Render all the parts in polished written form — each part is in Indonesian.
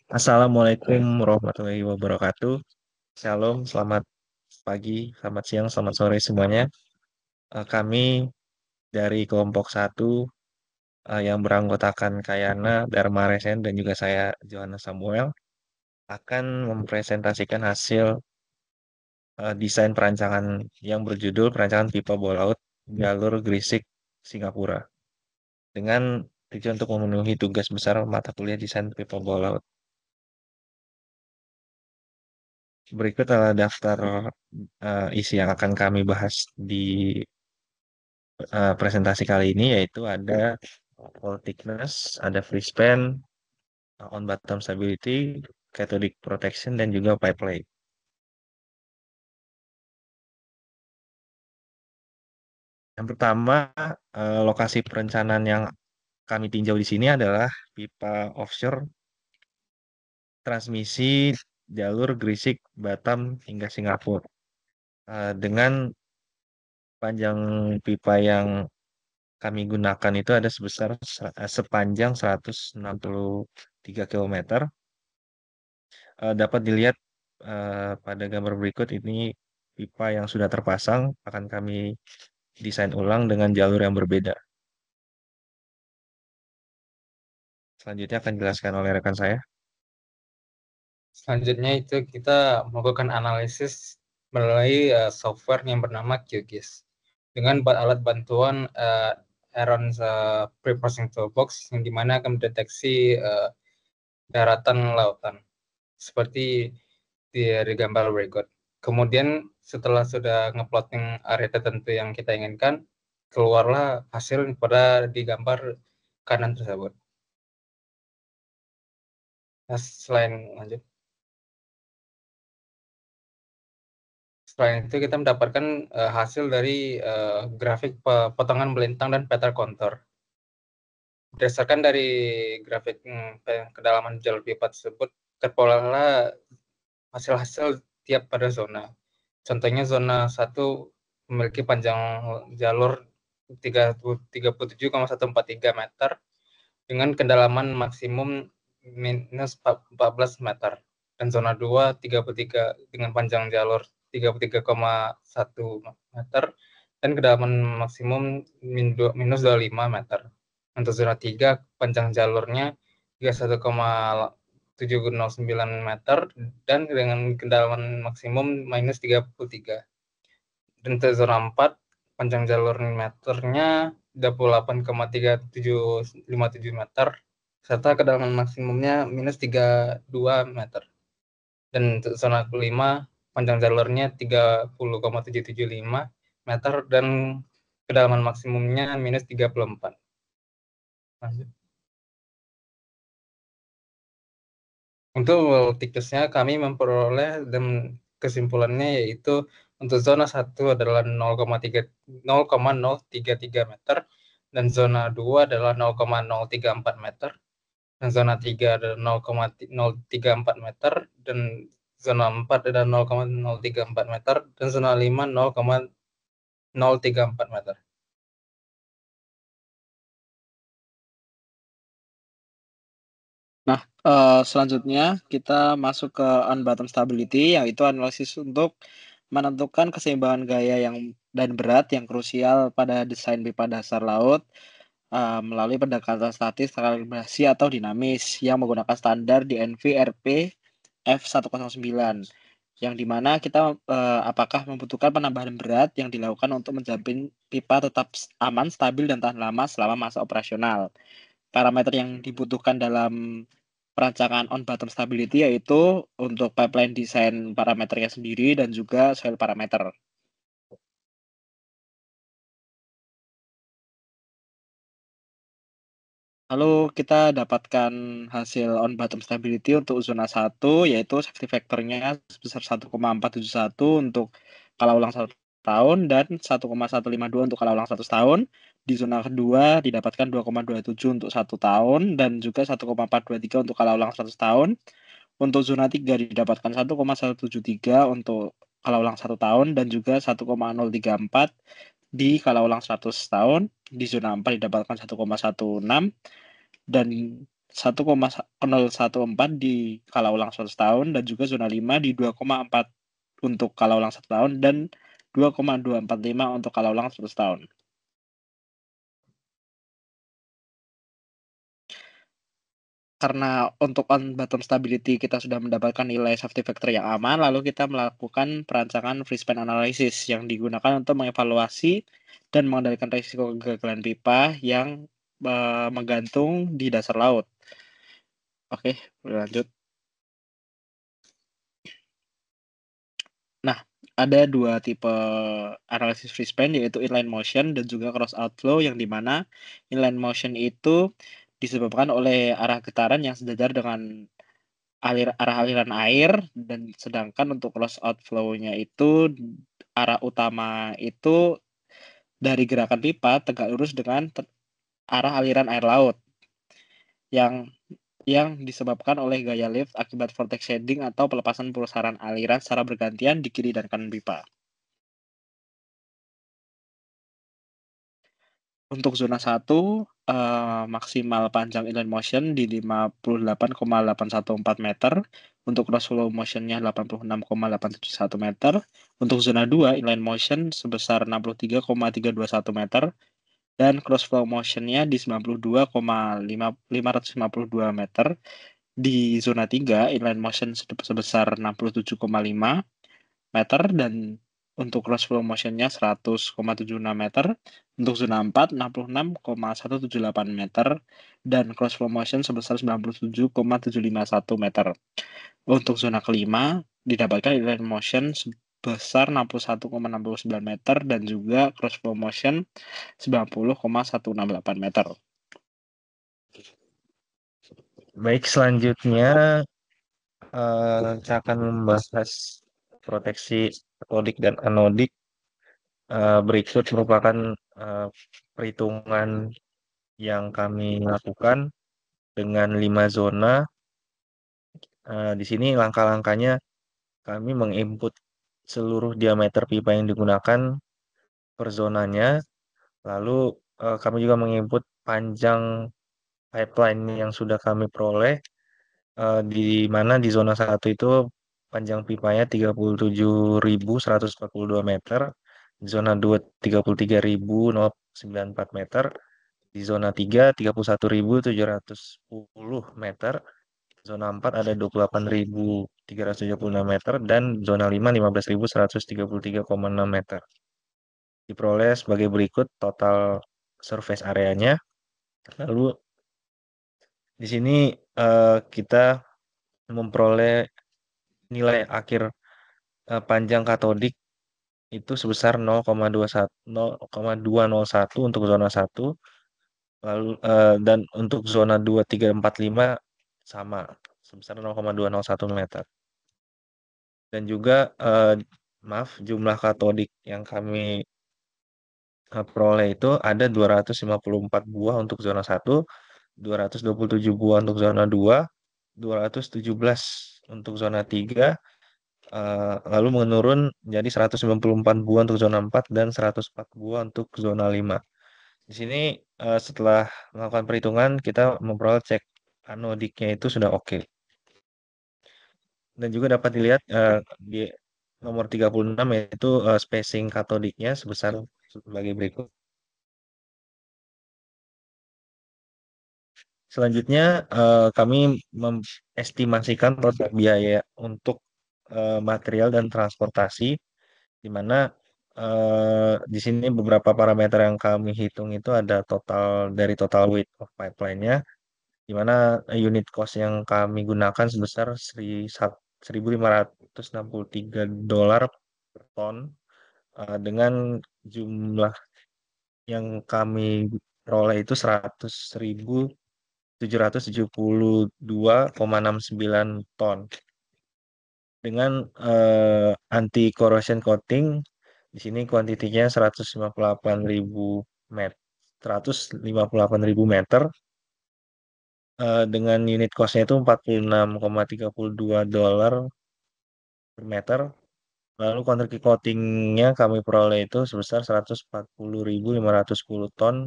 Assalamualaikum warahmatullahi wabarakatuh. Shalom, selamat pagi, selamat siang, selamat sore semuanya. Kami dari kelompok satu yang beranggotakan Kayana, Dharma Resen, dan juga saya, Johannes Samuel, akan mempresentasikan hasil desain perancangan yang berjudul Perancangan Pipa Bawah Laut Jalur Grisik, Singapura, dengan tujuan untuk memenuhi tugas besar mata kuliah desain pipa bawah laut. Berikut adalah daftar isi yang akan kami bahas di presentasi kali ini, yaitu ada wall thickness, ada free span, on bottom stability, cathodic protection, dan juga pipe lay. Yang pertama, lokasi perencanaan yang kami tinjau di sini adalah pipa offshore transmisi jalur Grisik, Batam, hingga Singapura. Dengan panjang pipa yang kami gunakan itu ada sepanjang 163 km. Dapat dilihat pada gambar berikut, ini pipa yang sudah terpasang akan kami desain ulang dengan jalur yang berbeda. Selanjutnya akan dijelaskan oleh rekan saya. Selanjutnya itu kita melakukan analisis melalui software yang bernama QGIS dengan alat bantuan Aaron Pre-Processing Toolbox yang dimana akan mendeteksi daratan lautan seperti di gambar berikut. Kemudian setelah sudah ngeplotting area tertentu yang kita inginkan, keluarlah hasil pada di gambar kanan tersebut. Nah, lanjut. Selain itu kita mendapatkan hasil dari grafik potongan melintang dan peta kontur. Berdasarkan dari grafik kedalaman jalur pipa tersebut, terpolehlah hasil-hasil tiap pada zona. Contohnya zona 1 memiliki panjang jalur 37,143 meter dengan kedalaman maksimum minus 14 meter. Dan zona 2 33 dengan panjang jalur 33,1 meter dan kedalaman maksimum minus 25 meter. Untuk zona 3 panjang jalurnya 31,709 meter dan dengan kedalaman maksimum minus 33. Dan untuk zona 4 panjang jalur meternya 28,3757 meter serta kedalaman maksimumnya minus 32 meter. Dan untuk zona kelima panjang jalurnya 30,775 meter dan kedalaman maksimumnya minus 34. Lanjut. Untuk thickness-nya kami memperoleh dan kesimpulannya yaitu untuk zona 1 adalah 0,033 meter dan zona 2 adalah 0,034 meter dan zona 3 adalah 0,034 meter dan zona 4 adalah 0,034 meter dan zona 5 0,034 meter. Nah, selanjutnya kita masuk ke on bottom stability, yaitu analisis untuk menentukan keseimbangan gaya dan berat yang krusial pada desain pipa dasar laut melalui pendekatan statis, kalibrasi atau dinamis yang menggunakan standar DNV RP F109, yang dimana kita apakah membutuhkan penambahan berat yang dilakukan untuk menjamin pipa tetap aman, stabil, dan tahan lama selama masa operasional. Parameter yang dibutuhkan dalam perancangan on bottom stability yaitu untuk pipeline desain parameternya sendiri dan juga soil parameter. Lalu kita dapatkan hasil on bottom stability untuk zona 1 yaitu safety factor-nya sebesar 1,471 untuk kala ulang 1 tahun dan 1,152 untuk kala ulang 100 tahun. Di zona kedua didapatkan 2,27 untuk 1 tahun dan juga 1,423 untuk kala ulang 100 tahun. Untuk zona 3 didapatkan 1,173 untuk kala ulang 1 tahun dan juga 1,034 di kala ulang 100 tahun. Di zona 4 didapatkan 1,16 dan 1,014 di kala ulang 100 tahun dan juga zona 5 di 2,4 untuk kala ulang 1 tahun dan 2,245 untuk kala ulang 100 tahun. Karena untuk on bottom stability kita sudah mendapatkan nilai safety factor yang aman, lalu kita melakukan perancangan free span analysis yang digunakan untuk mengevaluasi dan mengendalikan risiko kegagalan pipa yang menggantung di dasar laut. Oke, lanjut. Nah, ada dua tipe analisis free span, yaitu inline motion dan juga cross outflow, yang dimana inline motion itu disebabkan oleh arah getaran yang sejajar dengan arah aliran air, dan sedangkan untuk cross outflow-nya itu arah utama itu dari gerakan pipa tegak lurus dengan arah aliran air laut yang disebabkan oleh gaya lift akibat vortex shedding atau pelepasan pusaran aliran secara bergantian di kiri dan kanan pipa. Untuk zona 1, maksimal panjang inline motion di 58,814 meter, untuk cross flow motion-nya 86,871 meter, untuk zona 2 inline motion sebesar 63,321 meter, dan cross flow motion-nya di 92,552 meter. Di zona 3 inline motion sebesar 67,5 meter dan untuk cross flow motion-nya 100,76 meter. Untuk zona 4 66,178 meter dan cross flow motion sebesar 97,751 meter. Untuk zona kelima didapatkan inline motion sebesar 61,69 meter dan juga cross flow motion 90,168 meter. Baik, selanjutnya saya akan membahas proteksi katodik dan anodik. Berikut merupakan perhitungan yang kami lakukan dengan 5 zona. Di sini langkah-langkahnya kami menginput seluruh diameter pipa yang digunakan per zonanya. Lalu kami juga menginput panjang pipeline yang sudah kami peroleh, di mana di zona 1 itu panjang pipanya 37.142 meter, di zona 2 33.094 meter, di zona 3 31.710 meter, zona 4 ada 28.376 meter, dan zona 5 15.133,6 meter. Diperoleh sebagai berikut total surface areanya. Lalu di sini kita memperoleh nilai akhir panjang katodik itu sebesar 0,201 untuk zona 1. Lalu dan untuk zona 2, 3, 4, 5 sama sebesar 0,201 meter. Dan juga jumlah katodik yang kami peroleh itu ada 254 buah untuk zona 1, 227 buah untuk zona 2, 217 untuk zona 3, lalu menurun menjadi 194 buah untuk zona 4 dan 104 buah untuk zona 5. Di sini setelah melakukan perhitungan kita memperoleh cek anodiknya itu sudah oke. Dan juga dapat dilihat di nomor 36 yaitu spacing katodiknya sebesar sebagai berikut. Selanjutnya kami mengestimasikan total biaya untuk material dan transportasi, di mana di sini beberapa parameter yang kami hitung itu ada dari total weight of pipeline-nya, di mana unit cost yang kami gunakan sebesar $1.563 per ton, dengan jumlah yang kami peroleh itu 100.772,69 ton. Dengan anti corrosion coating, di sini kuantitinya 158.000 meter, 158.000 meter, dengan unit cost-nya itu $46,32 per meter. Lalu quantity coating-nya kami peroleh itu sebesar 140.510 ton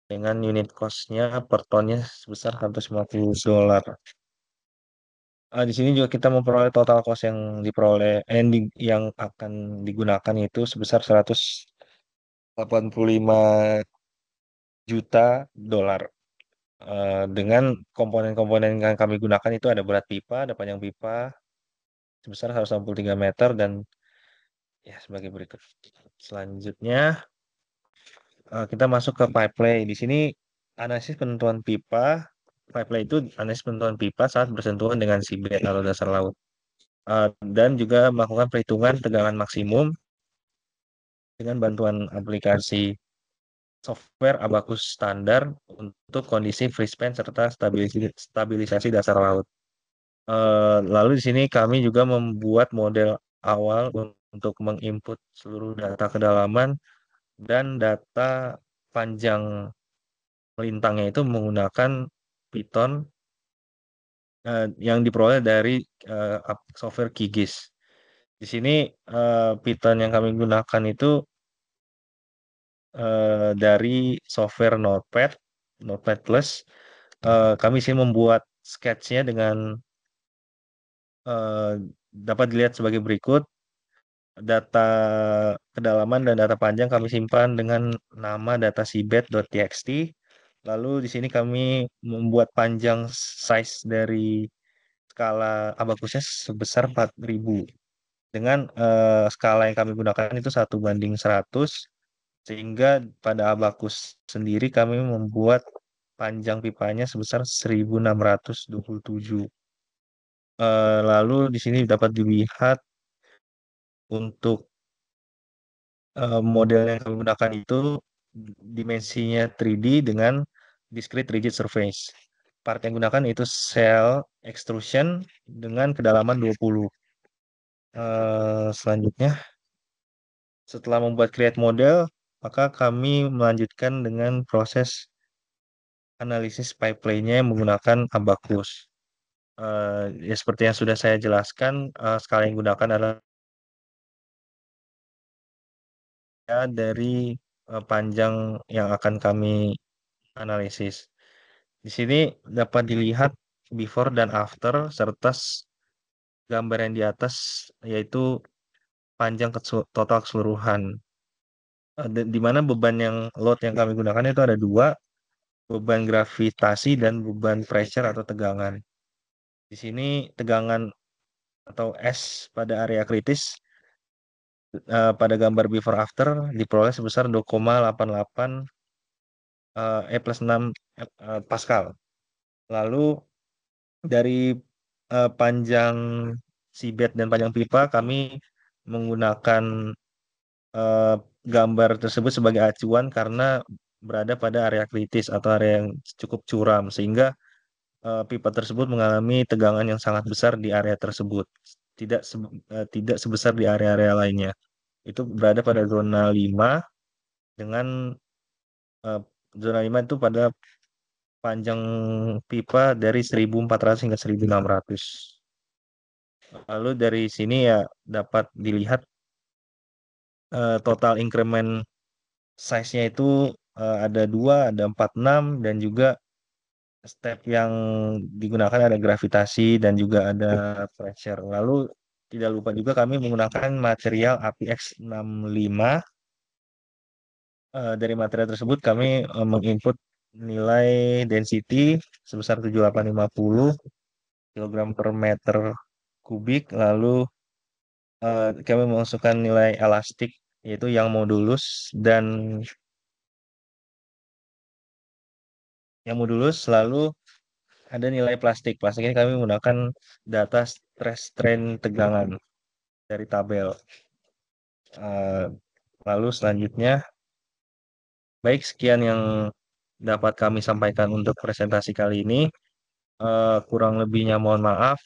dengan unit cost-nya per tonnya sebesar $150. Di sini juga kita memperoleh total cost yang diperoleh yang akan digunakan itu sebesar $185 juta. Dengan komponen-komponen yang kami gunakan itu ada berat pipa, ada panjang pipa sebesar 163 meter dan ya sebagai berikut. Selanjutnya kita masuk ke pipeline. Di sini analisis penentuan pipa. Pipeline itu analisis penentuan pipa saat bersentuhan dengan seabed atau dasar laut. Dan juga melakukan perhitungan tegangan maksimum dengan bantuan aplikasi software Abacus standar untuk kondisi free span serta stabilisasi dasar laut. Lalu di sini kami juga membuat model awal untuk menginput seluruh data kedalaman dan data panjang melintangnya itu menggunakan Python yang diperoleh dari software QGIS. Di sini Python yang kami gunakan itu dari software Notepad, Notepad Plus. Kami sih membuat sketch-nya dengan dapat dilihat sebagai berikut. Data kedalaman dan data panjang kami simpan dengan nama data seabed.txt. Lalu di sini kami membuat panjang size dari skala abacusnya sebesar 4000. Dengan skala yang kami gunakan itu 1:100. Sehingga pada abacus sendiri kami membuat panjang pipanya sebesar 1627. Lalu di sini dapat dilihat untuk model yang kami gunakan itu dimensinya 3D dengan discrete rigid surface. Part yang digunakan itu cell extrusion dengan kedalaman 20. Selanjutnya, setelah membuat create model, maka kami melanjutkan dengan proses analisis pipeline-nya menggunakan Abacus. Ya seperti yang sudah saya jelaskan, skala yang digunakan adalah dari panjang yang akan kami analisis. Di sini dapat dilihat before dan after serta gambar yang di atas yaitu panjang total keseluruhan. Di mana beban yang load yang kami gunakan itu ada dua, beban gravitasi dan beban pressure atau tegangan. Di sini tegangan atau S pada area kritis pada gambar before after diperoleh sebesar 2,88 E plus 6 Pascal. Lalu dari panjang seabed dan panjang pipa kami menggunakan gambar tersebut sebagai acuan karena berada pada area kritis atau area yang cukup curam sehingga pipa tersebut mengalami tegangan yang sangat besar di area tersebut, tidak sebesar di area-area lainnya. Itu berada pada zona 5 dengan zona 5 itu pada panjang pipa dari 1400 hingga 1600. Lalu dari sini ya dapat dilihat total increment size-nya itu ada 2, ada 46 dan juga step yang digunakan ada gravitasi dan juga ada pressure. Lalu tidak lupa juga kami menggunakan material APX65. Dari material tersebut kami menginput nilai density sebesar 7850 kg per meter kubik. Lalu kami memasukkan nilai elastik yaitu yang modulus dan lalu ada nilai plastik. Plastik ini kami menggunakan data stress strain tegangan dari tabel. Lalu selanjutnya, baik sekian yang dapat kami sampaikan untuk presentasi kali ini. Kurang lebihnya mohon maaf.